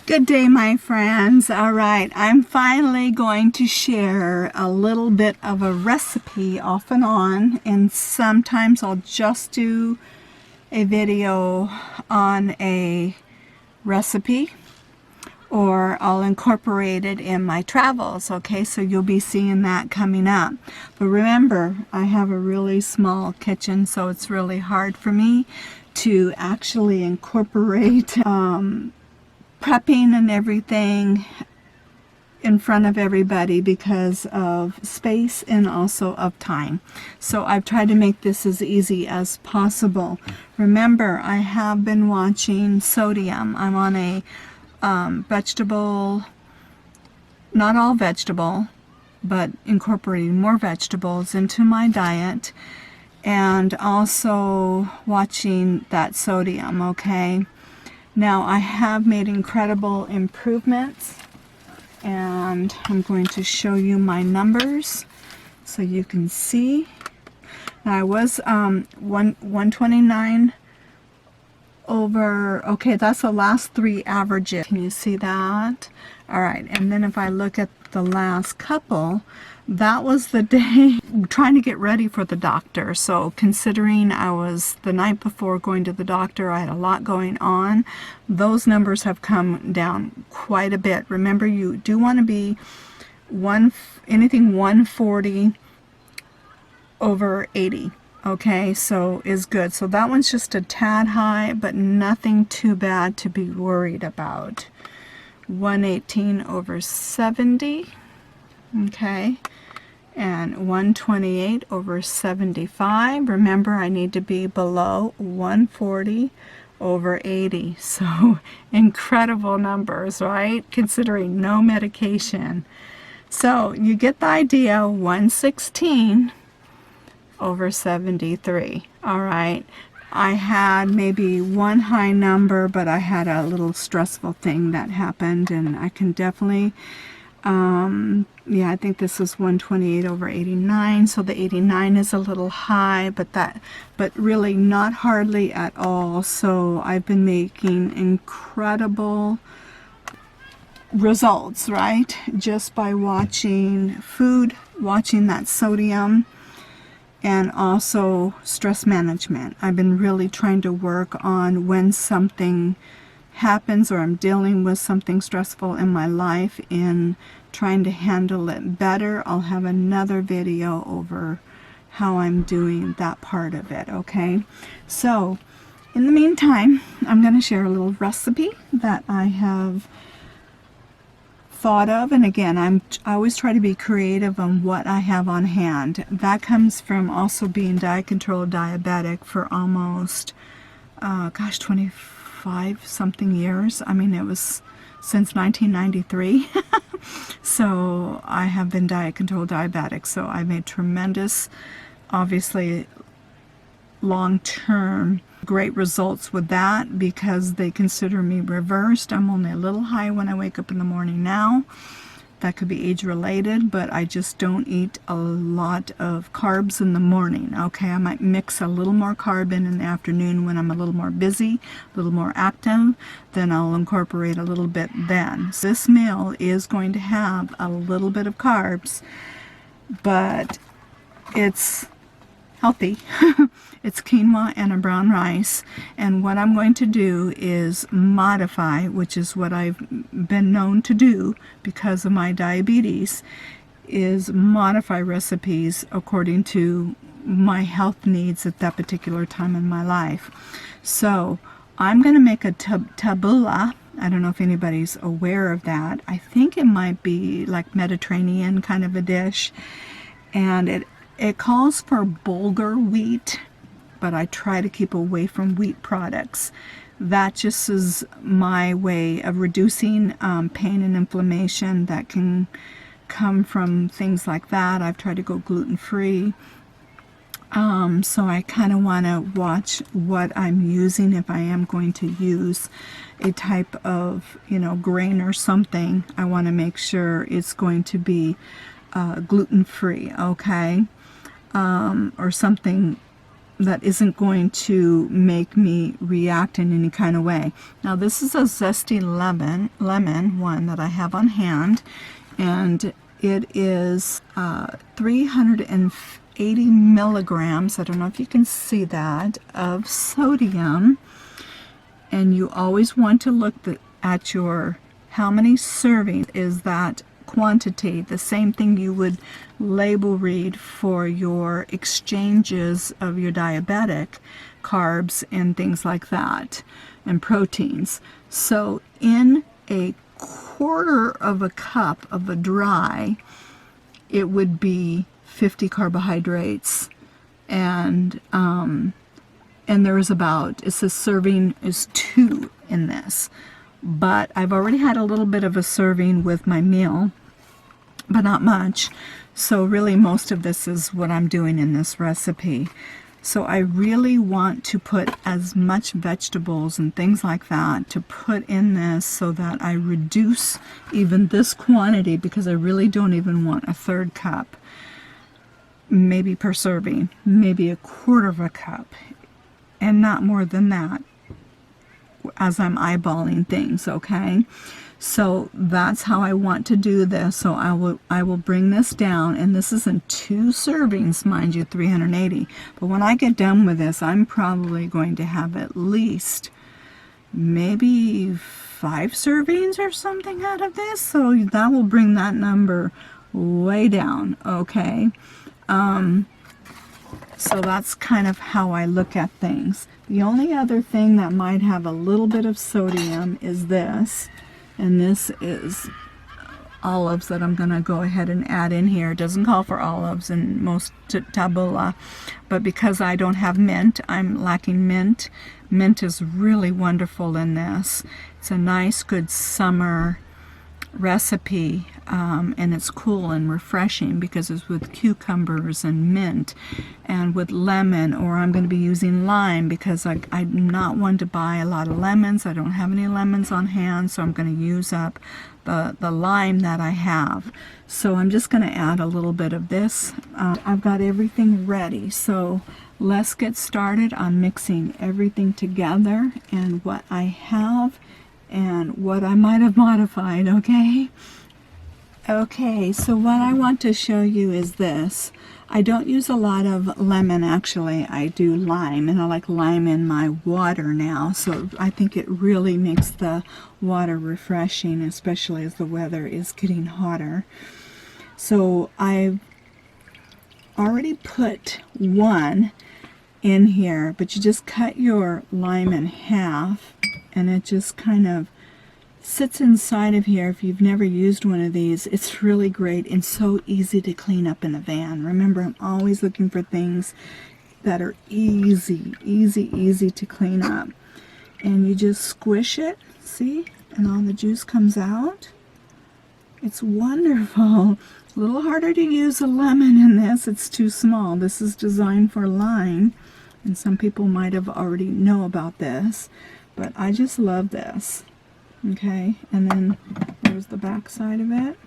Good day, my friends. All right, I'm finally going to share a little bit of a recipe off and on, and sometimes I'll just do a video on a recipe or I'll incorporate it in my travels, okay? So you'll be seeing that coming up. But remember, I have a really small kitchen, so it's really hard for me to actually incorporate prepping and everything in front of everybody because of space and also of time. So I've tried to make this as easy as possible. Remember, I have been watching sodium. I'm on a vegetable, not all vegetable, but incorporating more vegetables into my diet, and also watching that sodium, okay? Now, I have made incredible improvements, and I'm going to show you my numbers so you can see. Now, I was 129 over, okay, that's the last three averages. Can you see that? All right, and then if I look at the last couple, that was the day trying to get ready for the doctor. So considering I was the night before going to the doctor, I had a lot going on. Those numbers have come down quite a bit. Remember, you do want to be anything 140 over 80. Okay, so is good. So that one's just a tad high, but nothing too bad to be worried about. 118 over 70. Okay, and 128 over 75. Remember, I need to be below 140 over 80. So incredible numbers, right? Considering no medication. So you get the idea. 116 over 73. All right. I had maybe one high number, but I had a little stressful thing that happened, and I can definitely yeah, I think this is 128 over 89, so the 89 is a little high, but really not hardly at all. So I've been making incredible results, right? Just by watching food, watching that sodium, and also stress management. I've been really trying to work on when something happens or I'm dealing with something stressful in my life in trying to handle it better. I'll have another video over how I'm doing that part of it, okay? So in the meantime, I'm going to share a little recipe that I have thought of, and again, I always try to be creative on what I have on hand. That comes from also being diet controlled diabetic for almost 25 something years. I mean, it was since 1993. So I have been diet controlled diabetic, so I made tremendous, obviously long-term great results with that because they consider me reversed. I'm only a little high when I wake up in the morning now. That could be age related, but I just don't eat a lot of carbs in the morning. Okay, I might mix a little more carb in the afternoon when I'm a little more busy, a little more active. Then I'll incorporate a little bit then. So this meal is going to have a little bit of carbs, but it's healthy. It's quinoa and a brown rice, and what I'm going to do is modify, which is what I've been known to do because of my diabetes, is modify recipes according to my health needs at that particular time in my life. So I'm going to make a tabbouleh. I don't know if anybody's aware of that. I think it might be like Mediterranean kind of a dish, and it calls for bulgur wheat, but I try to keep away from wheat products. That just is my way of reducing pain and inflammation that can come from things like that. I've tried to go gluten-free. So I kind of want to watch what I'm using. If I am going to use a type of, grain or something, I want to make sure it's going to be gluten-free, okay? Or something that isn't going to make me react in any kind of way. Now this is a zesty lemon one that I have on hand, and it is 380 milligrams, I don't know if you can see that, of sodium. And you always want to look at your how many servings is that quantity, the same thing you would label read for your exchanges of your diabetic carbs and things like that, and proteins. So in a quarter of a cup of a dry, it would be 50 carbohydrates, and there is about, it says serving is 2 in this, but I've already had a little bit of a serving with my meal, but not much. So really most of this is what I'm doing in this recipe. So I really want to put as much vegetables and things like that to put in this so that I reduce even this quantity, because I really don't even want a third cup, maybe per serving, maybe a quarter of a cup, and not more than that as I'm eyeballing things, okay? So that's how I want to do this. So I will bring this down, and this is in 2 servings, mind you, 380. But when I get done with this, I'm probably going to have at least maybe 5 servings or something out of this. So that will bring that number way down, okay? So that's kind of how I look at things. The only other thing that might have a little bit of sodium is this. And this is olives that I'm going to go ahead and add in here. It doesn't call for olives in most tabbouleh, but because I don't have mint, I'm lacking mint. Mint is really wonderful in this. It's a nice, good summer recipe, and it's cool and refreshing because it's with cucumbers and mint and with lemon, or I'm going to be using lime because I'm not one to buy a lot of lemons. I don't have any lemons on hand, so I'm going to use up the lime that I have. So I'm just going to add a little bit of this. I've got everything ready, so let's get started on mixing everything together and what I have and what I might have modified, okay? Okay, so what I want to show you is this. I don't use a lot of lemon, actually. I do lime, and I like lime in my water now, so I think it really makes the water refreshing, especially as the weather is getting hotter. So I've already put 1 in here, but you just cut your lime in half, and it just kind of sits inside of here. If you've never used one of these, it's really great and so easy to clean up in a van. Remember, I'm always looking for things that are easy to clean up. And you just squish it, see, and all the juice comes out. It's wonderful. A little harder to use a lemon in this. It's too small. This is designed for lime, and some people might have already know about this. But I just love this, okay? And then there's the back side of it.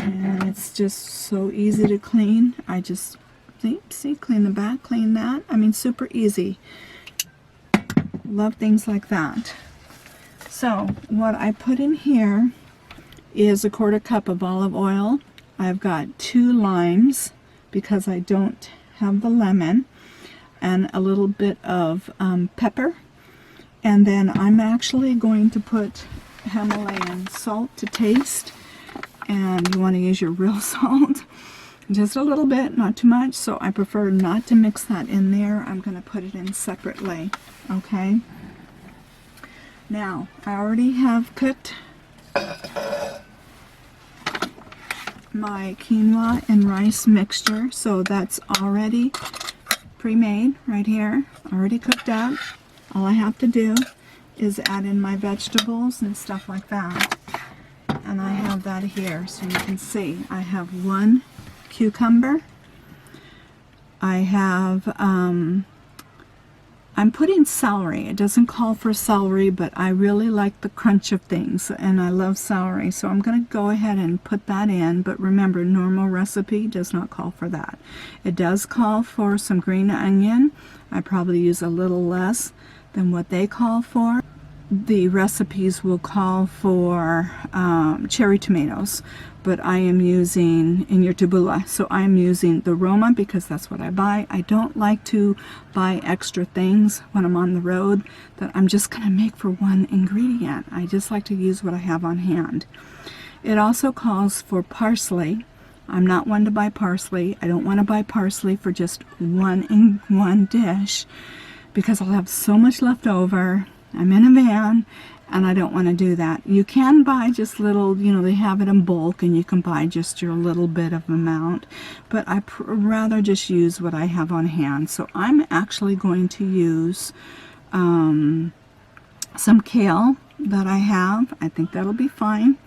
And it's just so easy to clean. I just, see, clean the back, clean that. I mean, super easy. Love things like that. So what I put in here is a 1/4 cup of olive oil. I've got 2 limes because I don't have the lemon, and a little bit of pepper, and then I'm actually going to put Himalayan salt to taste, and you want to use your real salt, just a little bit, not too much, so I prefer not to mix that in there. I'm going to put it in separately, okay? Now, I already have cooked my quinoa and rice mixture, so that's already pre-made right here, already cooked up. All I have to do is add in my vegetables and stuff like that, and I have that here, so you can see I have 1 cucumber, I have I'm putting celery. It doesn't call for celery, but I really like the crunch of things, and I love celery. So I'm going to go ahead and put that in, but remember, normal recipe does not call for that. It does call for some green onion. I probably use a little less than what they call for. The recipes will call for cherry tomatoes, but I am using, in your tabbouleh, so I'm using the Roma because that's what I buy. I don't like to buy extra things when I'm on the road that I'm just going to make for one ingredient. I just like to use what I have on hand. It also calls for parsley. I'm not one to buy parsley. I don't want to buy parsley for just one dish because I'll have so much left over. I'm in a van and I don't want to do that. You can buy just little, you know, they have it in bulk and you can buy just your little bit of amount, but I rather just use what I have on hand. So I'm actually going to use some kale that I have. I think that'll be fine.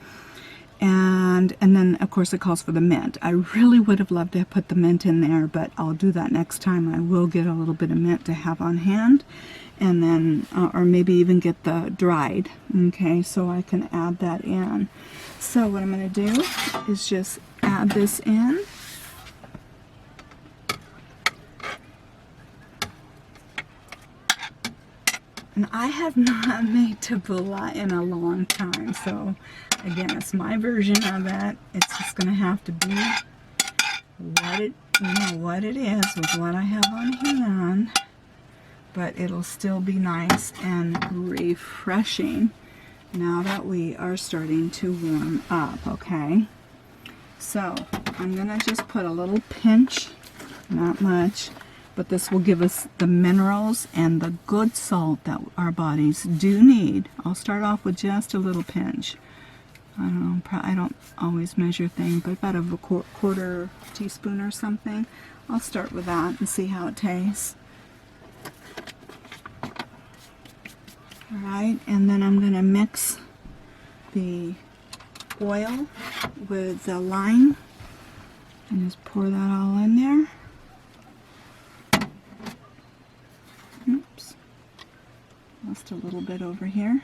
And then of course it calls for the mint. I really would have loved to put the mint in there, but I'll do that next time. I will get a little bit of mint to have on hand, and then or maybe even get the dried, okay, so I can add that in. So what I'm going to do is just add this in. And I have not made tabbouleh in a long time, so again, it's my version of it. It's just going to have to be what it is with what I have on hand, but it'll still be nice and refreshing now that we are starting to warm up, okay? So I'm going to just put a little pinch, not much, but this will give us the minerals and the good salt that our bodies do need. I'll start off with just a little pinch. I don't know, I don't always measure things, but about a quarter teaspoon or something. I'll start with that and see how it tastes. Alright, and then I'm going to mix the oil with the lime and just pour that all in there. Oops, lost a little bit over here.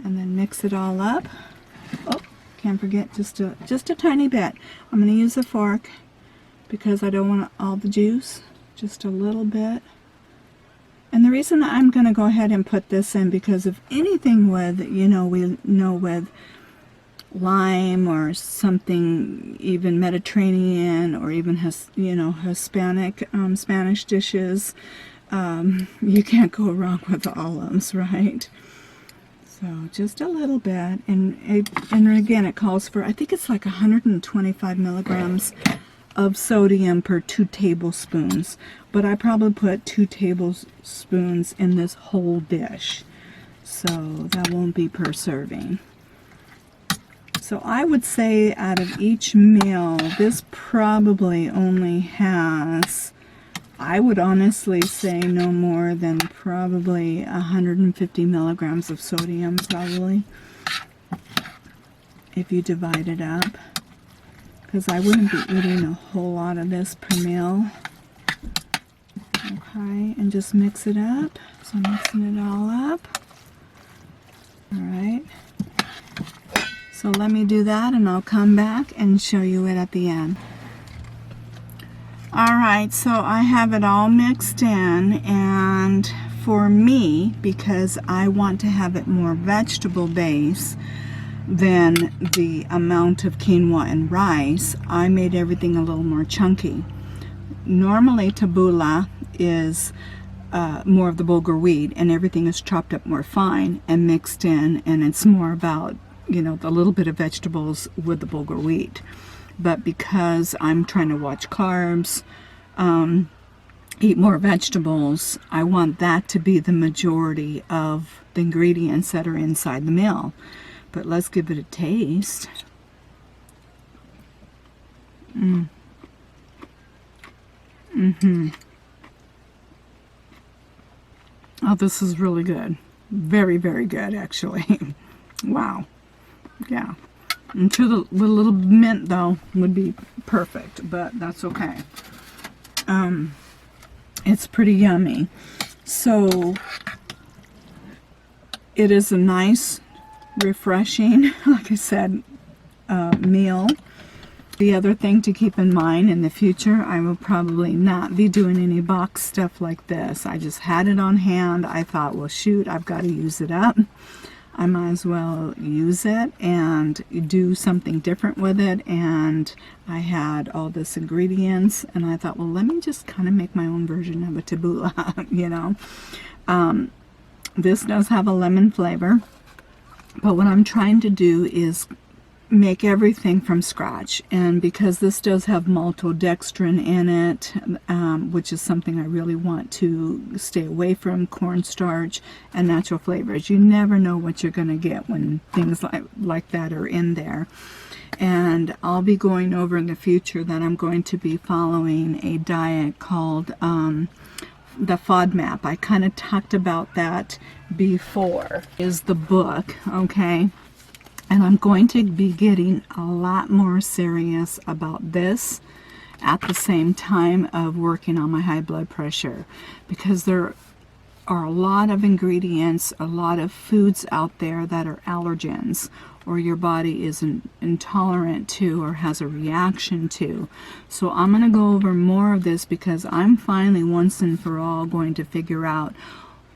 And then mix it all up. Oh, can't forget just a tiny bit. I'm going to use a fork because I don't want all the juice, just a little bit. And the reason I'm going to go ahead and put this in, because if anything with, you know, we know with lime or something, even Mediterranean or even Hispanic, Spanish dishes, you can't go wrong with the olives, right? So just a little bit, and again it calls for, I think it's like 125 milligrams of sodium per 2 tablespoons, but I probably put 2 tablespoons in this whole dish, so that won't be per serving. So I would say out of each meal, this probably only has, I would honestly say no more than probably 150 milligrams of sodium, probably, if you divide it up, because I wouldn't be eating a whole lot of this per meal. Okay, and just mix it up. So mixing it all up. Alright, so let me do that and I'll come back and show you it at the end. Alright, so I have it all mixed in, and for me, because I want to have it more vegetable base than the amount of quinoa and rice, I made everything a little more chunky. Normally tabbouleh is more of the bulgur wheat, and everything is chopped up more fine and mixed in, and it's more about, you know, the little bit of vegetables with the bulgur wheat. But because I'm trying to watch carbs, eat more vegetables, I want that to be the majority of the ingredients that are inside the meal. But let's give it a taste. Oh, this is really good. Very, very good, actually. Wow. Yeah. And to the little mint, though, would be perfect, but that's okay. It's pretty yummy. So it is a nice, refreshing, like I said, meal. The other thing to keep in mind, in the future, I will probably not be doing any box stuff like this. I just had it on hand. I thought, well, shoot, I've got to use it up. I might as well use it and do something different with it. And I had all this ingredients, and I thought, well, let me just kind of make my own version of a tabbouleh, you know. This does have a lemon flavor, but what I'm trying to do is make everything from scratch. And because this does have maltodextrin in it, which is something I really want to stay away from, cornstarch and natural flavors. You never know what you're going to get when things like that are in there. And I'll be going over in the future that I'm going to be following a diet called the FODMAP. I kind of talked about that before. Is the book, okay? And I'm going to be getting a lot more serious about this at the same time of working on my high blood pressure, because there are a lot of ingredients, a lot of foods out there that are allergens, or your body is intolerant to or has a reaction to. So I'm going to go over more of this, because I'm finally once and for all going to figure out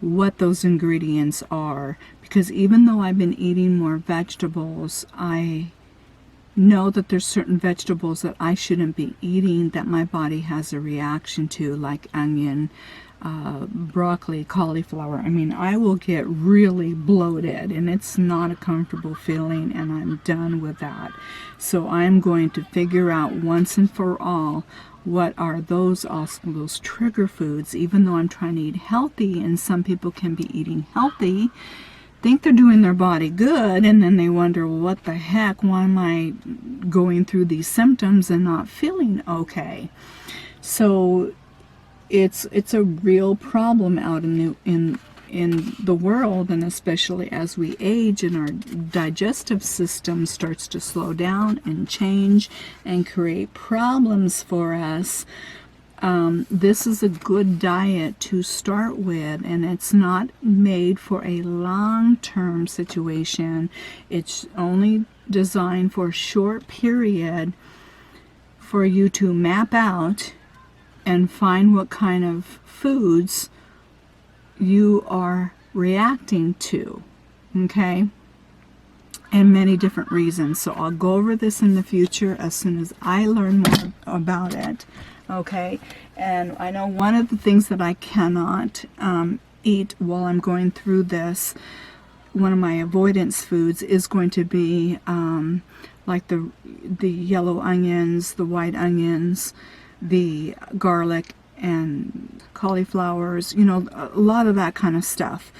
what those ingredients are. Because even though I've been eating more vegetables, I know that there's certain vegetables that I shouldn't be eating that my body has a reaction to, like onion, broccoli, cauliflower. I mean, I will get really bloated, and it's not a comfortable feeling, and I'm done with that. So I'm going to figure out once and for all what are those trigger foods. Even though I'm trying to eat healthy, and some people can be eating healthy, think they're doing their body good, and then they wonder, well, what the heck, why am I going through these symptoms and not feeling okay? So it's a real problem out in the world, and especially as we age and our digestive system starts to slow down and change and create problems for us. This is a good diet to start with, and it's not made for a long-term situation. It's only designed for a short period for you to map out and find what kind of foods you are reacting to, okay? And many different reasons. So I'll go over this in the future as soon as I learn more about it. Okay, and I know one of the things that I cannot eat while I'm going through this, one of my avoidance foods is going to be like the yellow onions, the white onions, the garlic and cauliflowers, you know, a lot of that kind of stuff.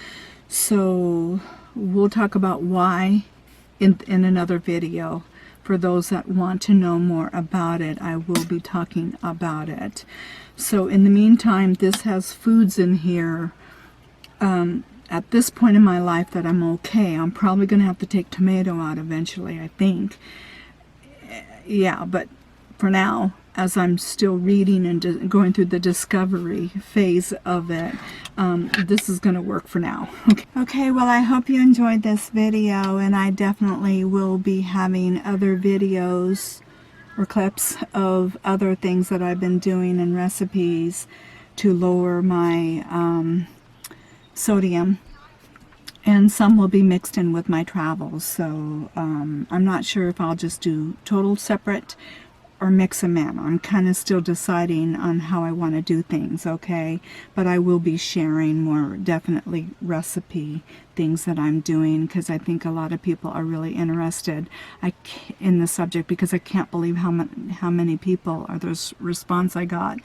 So we'll talk about why in another video. For those that want to know more about it, I will be talking about it. So in the meantime, this has foods in here at this point in my life that I'm okay. I'm probably going to have to take tomato out eventually, I think. Yeah, but for now, as I'm still reading and going through the discovery phase of it, this is going to work for now. Okay, well, I hope you enjoyed this video, and I definitely will be having other videos or clips of other things that I've been doing and recipes to lower my sodium, and some will be mixed in with my travels. So I'm not sure if I'll just do total separate or mix them in. I'm kind of still deciding on how I want to do things, okay? But I will be sharing more, definitely, recipe things that I'm doing, because I think a lot of people are really interested in the subject, because I can't believe how many people, or this response I got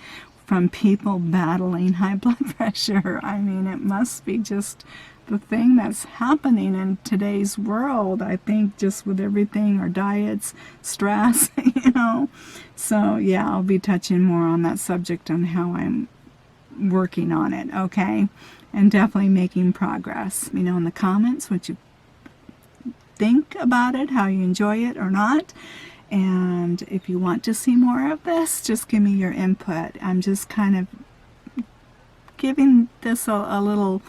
from people battling high blood pressure. I mean, it must be just the thing that's happening in today's world, I think, just with everything, our diets, stress, you know. So yeah, I'll be touching more on that subject, on how I'm working on it, okay? And definitely making progress. You know, in the comments what you think about it, how you enjoy it or not. And if you want to see more of this, just give me your input. I'm just kind of giving this a little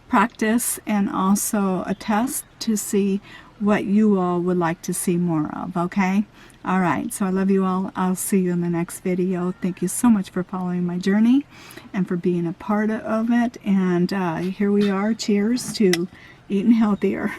practice and also a test to see what you all would like to see more of, okay? All right, so I love you all. I'll see you in the next video. Thank you so much for following my journey and for being a part of it. And here we are. Cheers to eating healthier.